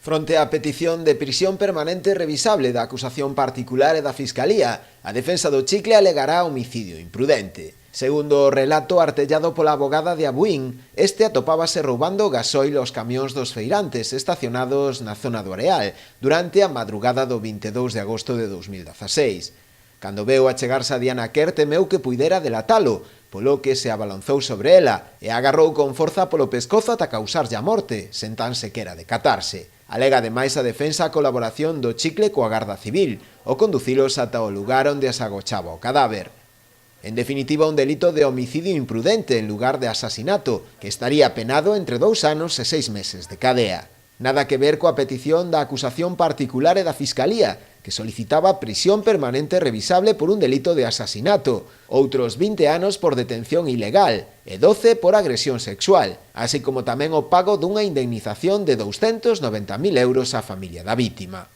Fronte á petición de prisión permanente revisable da acusación particular e da Fiscalía, a defensa do Chicle alegará homicidio imprudente. Segundo o relato artellado pola abogada de Abuín, este atopábase roubando gasoil aos camións dos feirantes estacionados na zona do Areal durante a madrugada do 22 de agosto de 2016. Cando veu achegarse a Diana Quer temeu que puidera delatalo, polo que se abalanzou sobre ela e agarrou con forza polo pescozo ata causarlle a morte, sen tan sequera decatarse. Alega ademais a defensa a colaboración do Chicle coa Garda Civil, ao conducilos ata o lugar onde se agochaba o cadáver. En definitiva, un delito de homicidio imprudente en lugar de asasinato, que estaría penado entre 2 anos e 6 meses de cadea. Nada que ver coa petición da acusación particular e da Fiscalía, que solicitaba prisión permanente revisable por un delito de asasinato, outros 20 anos por detención ilegal e 12 por agresión sexual, así como tamén o pago dunha indemnización de 290.000 euros á familia da vítima.